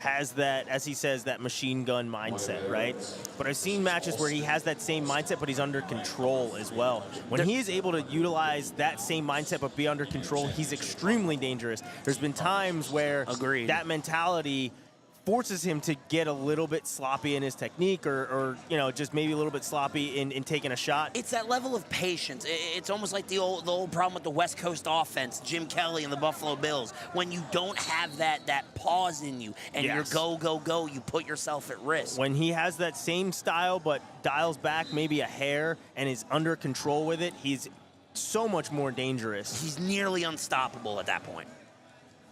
has that, as he says, that machine gun mindset, right? But I've seen matches where he has that same mindset, but he's under control as well. When he is able to utilize that same mindset but be under control, he's extremely dangerous. There's been times where that mentality forces him to get a little bit sloppy in his technique or you know, just maybe a little bit sloppy in taking a shot. It's that level of patience. It's almost like the old problem with the West Coast offense, Jim Kelly and the Buffalo Bills. When you don't have that pause in you and you're go, go, go, you put yourself at risk. When he has that same style but dials back maybe a hair and is under control with it, he's so much more dangerous. He's nearly unstoppable at that point.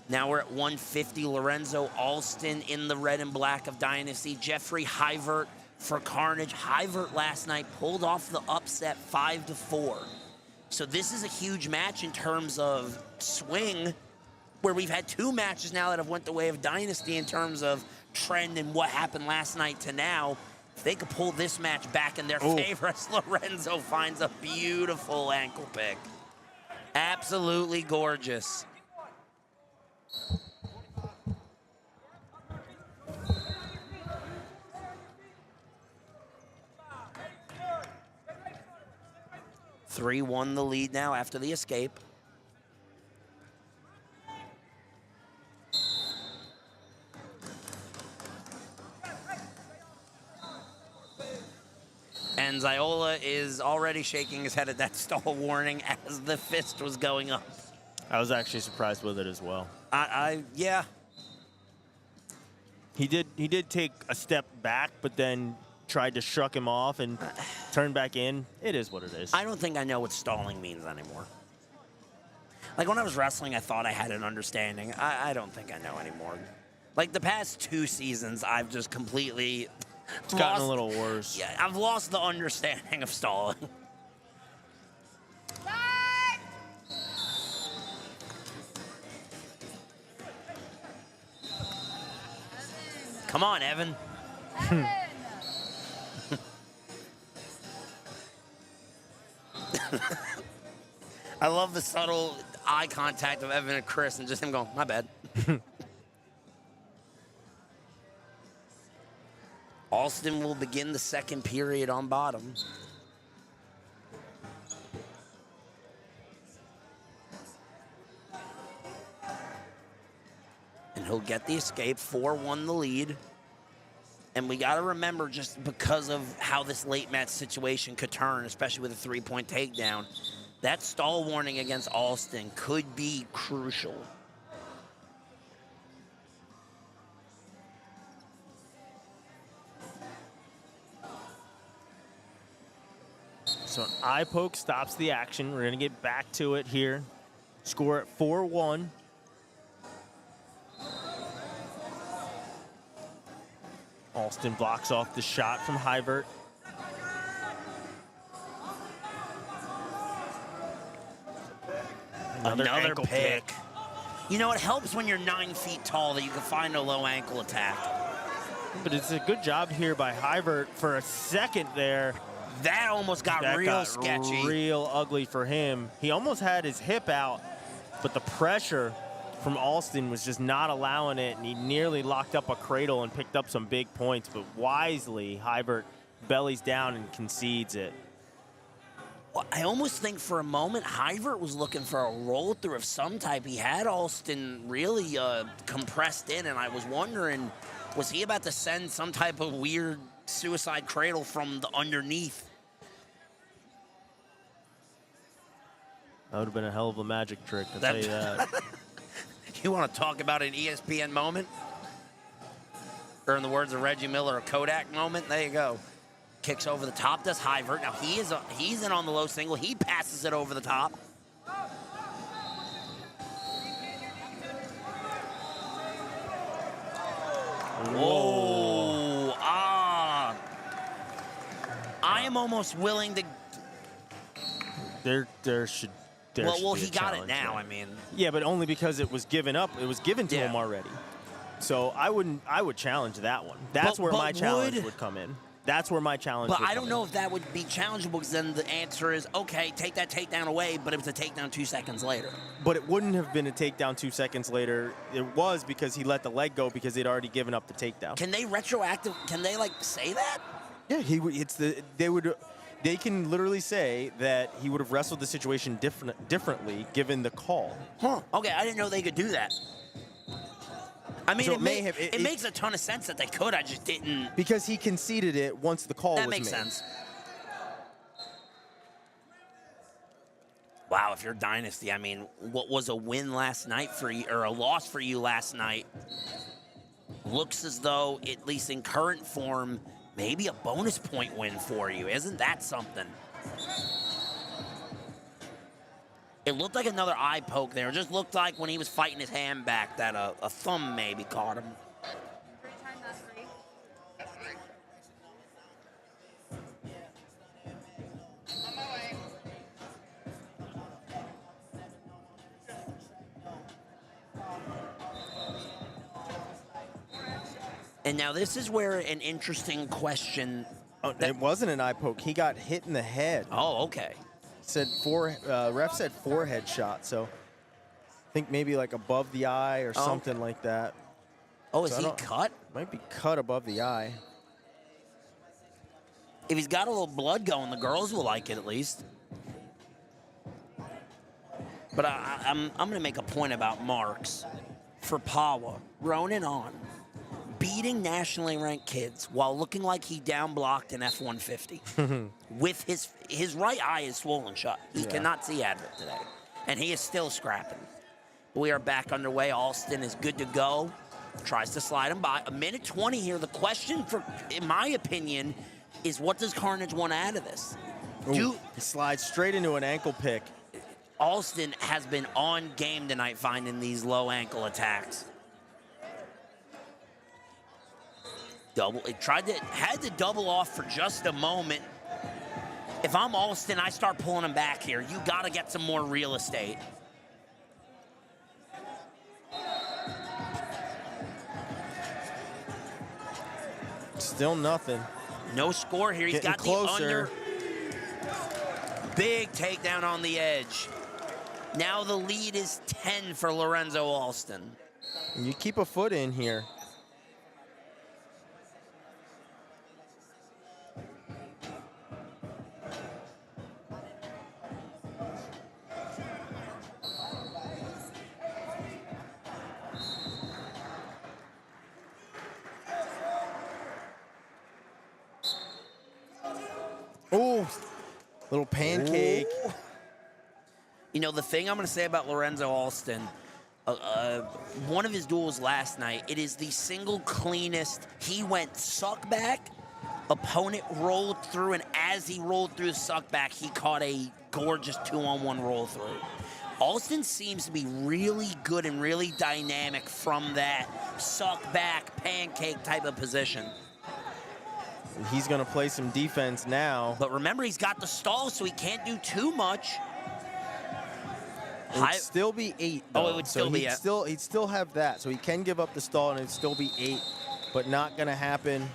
Now we're at 150. Lorenzo, Allston in the red and black of Dynasty. Jeffrey Huyvaert for Carnage. Huyvaert last night pulled off the upset 5-4. So this is a huge match in terms of swing, where we've had 2 matches now that have went the way of Dynasty in terms of trend and what happened last night to now. If they could pull this match back in their favor, as Lorenzo finds a beautiful ankle pick. Absolutely gorgeous. Three won the lead now after the escape. And Ziola is already shaking his head at that stall warning as the fist was going up. I was actually surprised with it as well. Yeah. He did take a step back, but then tried to shrug him off and turn back in. It is what it is. I don't think I know what stalling means anymore. Like when I was wrestling, I thought I had an understanding. I don't think I know anymore. Like the past 2 seasons, I've just completely It's gotten a little worse. Yeah, I've lost the understanding of stalling. Come on, Evan. I love the subtle eye contact of Evan and Chris and just him going, my bad. Allston will begin the second period on bottom. And he'll get the escape, 4-1 the lead. And we got to remember, just because of how this late match situation could turn, especially with a 3-point takedown, that stall warning against Allston could be crucial. So an eye poke stops the action. We're going to get back to it here. Score at 4-1. Allston blocks off the shot from Huyvaert. Another pick. You know, it helps when you're 9 feet tall that you can find a low ankle attack. But it's a good job here by Huyvaert for a second there. That almost got real sketchy. Real ugly for him. He almost had his hip out, but the pressure from Allston was just not allowing it, and he nearly locked up a cradle and picked up some big points, but wisely, Huyvaert bellies down and concedes it. Well, I almost think for a moment Huyvaert was looking for a roll-through of some type. He had Allston really compressed in, and I was wondering, was he about to send some type of weird suicide cradle from the underneath? That would have been a hell of a magic trick, I'll tell you that. You want to talk about an ESPN moment? Or in the words of Reggie Miller, a Kodak moment? There you go. Kicks over the top, does Huyvaert. Now he's in on the low single. He passes it over the top. Whoa. I am almost willing to... There should well, be he got it challenge now, there. I mean. Yeah, but only because it was given up. It was given to him already. So I would challenge that one. That's where my challenge would come in. That's where my challenge But would I don't come know if that would be challengeable, because then the answer is, okay, take that takedown away, but it was a takedown 2 seconds later. in. But it wouldn't have been a takedown 2 seconds later. It was because he let the leg go because they'd already given up the takedown. Can they like say that? Yeah, they can literally say that he would have wrestled the situation differently given the call. Huh. Okay, I didn't know they could do that. I mean, So it makes a ton of sense that they could. I just didn't. Because he conceded it once the call was That made. makes sense. Wow, if you're Dynasty, I mean, what was a win last night for you, or a loss for you last night, looks as though, at least in current form, maybe a bonus point win for you. Isn't that something? It looked like another eye poke there. It just looked like when he was fighting his hand back that a thumb maybe caught him. And now this is where an interesting question. It wasn't an eye poke. He got hit in the head. Oh, okay. Said ref said forehead shot, so I think maybe like above the eye or something like that. Oh, is he cut? Might be cut above the eye. If he's got a little blood going, the girls will like it at least. But I'm going to make a point about marks for Pawa. Ronin on. Beating nationally ranked kids while looking like he down blocked an F-150. With his right eye is swollen shut. He cannot see out of it today. And he is still scrapping. We are back underway. Allston is good to go. Tries to slide him by. 1:20 here. The question, in my opinion, is what does Carnage want out of this? He slides straight into an ankle pick. Allston has been on game tonight finding these low ankle attacks. Had to double off for just a moment. If I'm Allston, I start pulling him back here. You got to get some more real estate. Still nothing. No score here. He's got closer. The under. Big takedown on the edge. Now the lead is 10 for Lorenzo Allston. You keep a foot in here. Oh, little pancake. Ooh. You know, the thing I'm going to say about Lorenzo Allston, one of his duels last night, it is the single cleanest. He went suck back, opponent rolled through, and as he rolled through the suck back, he caught a gorgeous 2-on-1 roll through. Allston seems to be really good and really dynamic from that suck back pancake type of position. He's going to play some defense now. But remember, he's got the stall, so he can't do too much. It would still be 8, though. Oh, it would still be He'd still have that, so he can give up the stall, and it'd still be 8, but not going to happen.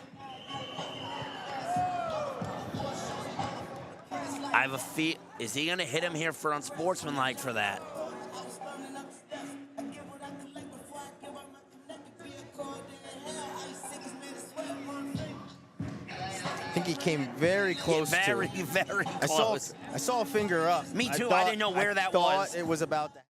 I have a feel. Is he going to hit him here for unsportsmanlike for that? I think he came very close very close. I saw a finger up. Me too. I didn't know where that was. It was about that.